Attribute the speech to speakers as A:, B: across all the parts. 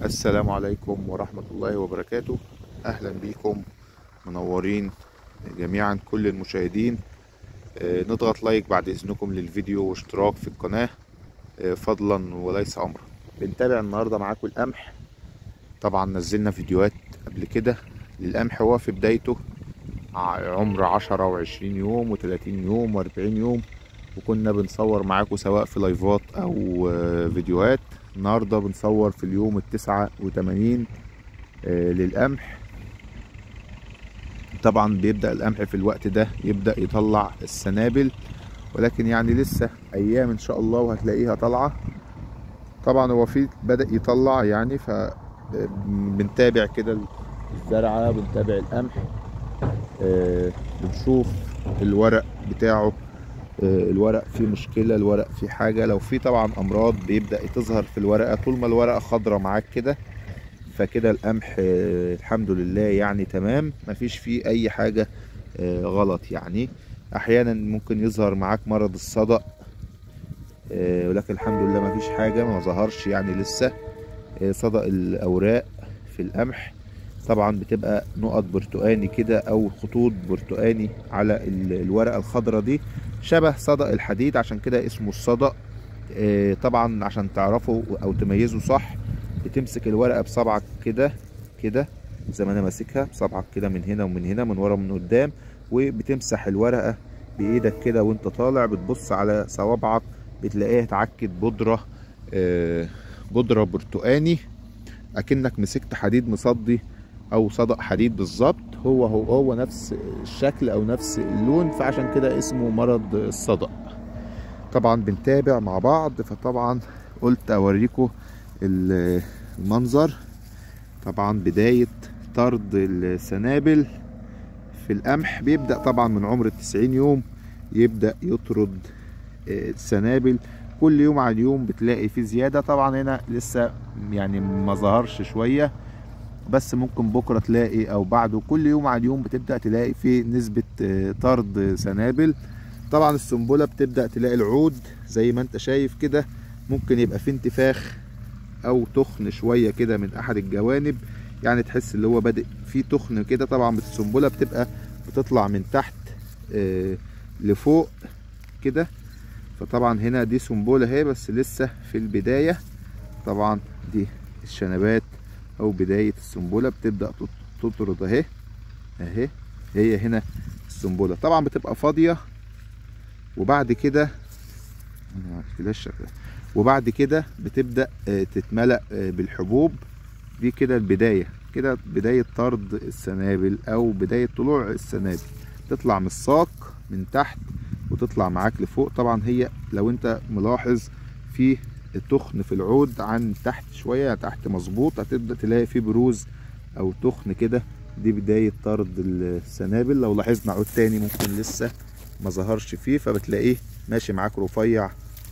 A: السلام عليكم ورحمة الله وبركاته. أهلا بكم، منورين جميعا كل المشاهدين. نضغط لايك بعد إذنكم للفيديو واشتراك في القناة، فضلا وليس أمرا. بنتابع النهاردة معاكم القمح. طبعا نزلنا فيديوهات قبل كده للقمح، هو في بدايته عمر 10 و20 يوم و30 يوم و40 يوم، وكنا بنصور معاكم سواء في لايفات أو فيديوهات. النهاردة بنصور في اليوم 89 للقمح. طبعا بيبدأ القمح في الوقت ده يبدأ يطلع السنابل، ولكن يعني لسه أيام إن شاء الله وهتلاقيها طالعة. طبعا هو في بدأ يطلع يعني، فبنتابع كده الزرعة، بنتابع القمح، بنشوف الورق بتاعه، الورق فيه مشكلة، الورق فيه حاجة، لو فيه طبعا أمراض بيبدأ تظهر في الورقة. طول ما الورقة خضرة معاك كده فكده القمح الحمد لله يعني تمام، مفيش فيه أي حاجة غلط. يعني أحيانا ممكن يظهر معاك مرض الصدأ، ولكن الحمد لله مفيش حاجة، ما ظهرش يعني لسه. صدأ الأوراق في القمح طبعا بتبقى نقط برتقاني كده او خطوط برتقاني على الورقة الخضراء دي، شبه صدأ الحديد، عشان كده اسمه الصدأ. طبعا عشان تعرفوا او تميزوا صح، بتمسك الورقة بصبعك كده كده زي ما انا ماسكها بصبعك كده، من هنا ومن هنا، من ورا ومن قدام، وبتمسح الورقة بايدك كده وانت طالع، بتبص على صوابعك بتلاقيها اتعكت بودرة، بودرة برتقاني، اكنك مسكت حديد مصدي او صدأ حديد بالظبط. هو نفس الشكل او نفس اللون، فعشان كده اسمه مرض الصدأ. طبعا بنتابع مع بعض، فطبعا قلت اوريكم المنظر. طبعا بداية طرد السنابل في القمح بيبدأ طبعا من عمر 90 يوم، يبدأ يطرد السنابل. كل يوم عن يوم بتلاقي فيه زيادة. طبعا هنا لسه يعني ما ظهرش شوية، بس ممكن بكرة تلاقي او بعده، كل يوم عن يوم بتبدأ تلاقي فيه نسبة طرد سنابل. طبعا السنبلة بتبدأ تلاقي العود زي ما انت شايف كده، ممكن يبقى فيه انتفاخ او تخن شوية كده من احد الجوانب، يعني تحس اللي هو بادئ فيه تخن كده. طبعا السنبلة بتبقى بتطلع من تحت لفوق كده، فطبعا هنا دي سنبلة اهي بس لسه في البداية. طبعا دي الشنبات او بداية السنبلة بتبدأ تطرد اهي اهي. هي هنا السنبلة طبعا بتبقى فاضية، وبعد كده وبعد كده بتبدأ تتملأ بالحبوب. دي كده البداية، كده بداية طرد السنابل او بداية طلوع السنابل. تطلع من الساق من تحت وتطلع معاك لفوق. طبعا هي لو انت ملاحظ في تخن في العود عن تحت شوية، تحت مظبوط هتبدأ تلاقي فيه بروز او تخن كده، دي بداية طرد السنابل. لو لاحظنا عود تاني ممكن لسه ما ظهرش فيه، فبتلاقيه ماشي معاك رفيع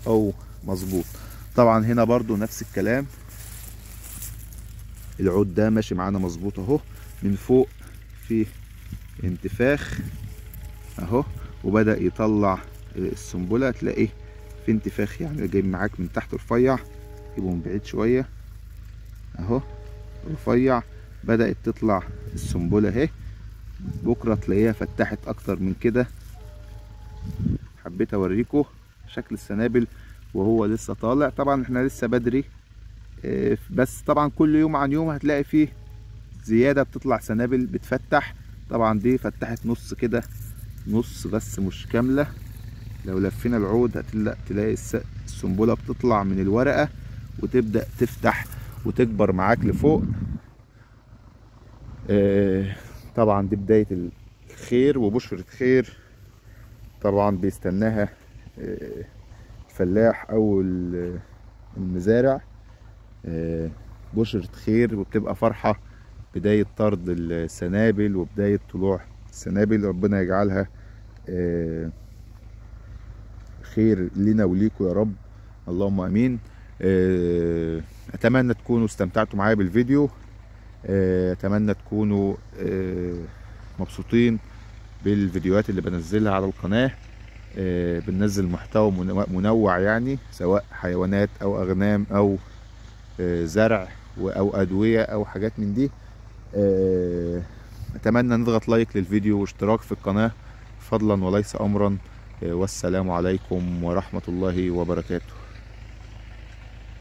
A: او مظبوط. طبعا هنا برضو نفس الكلام، العود ده ماشي معانا مظبوط اهو، من فوق فيه انتفاخ اهو، وبدأ يطلع السنبلة تلاقيه في انتفاخ، يعني جاي معاك من تحت رفيع. جيبه من بعيد شوية اهو، رفيع، بدأت تطلع السنبلة اهي. بكرة تلاقيها فتحت اكتر من كده. حبيت اوريكم شكل السنابل وهو لسه طالع. طبعا احنا لسه بدري، بس طبعا كل يوم عن يوم هتلاقي فيه زيادة، بتطلع سنابل بتفتح. طبعا دي فتحت نص كده، نص بس مش كاملة. لو لفينا العود تلاقي السنبلة بتطلع من الورقة وتبدأ تفتح وتكبر معاك لفوق. طبعا دي بداية الخير وبشرة خير. طبعا بيستناها الفلاح او المزارع، بشرة خير، وبتبقى فرحة بداية طرد السنابل وبداية طلوع السنابل. ربنا يجعلها خير لنا وليكم يا رب، اللهم امين. اتمنى تكونوا استمتعتوا معايا بالفيديو، اتمنى تكونوا مبسوطين بالفيديوهات اللي بنزلها على القناة. بننزل محتوى منوع يعني، سواء حيوانات او اغنام او زرع او ادويه او حاجات من دي. اتمنى نضغط لايك للفيديو واشتراك في القناه فضلا وليس امرا. والسلام عليكم ورحمه الله وبركاته.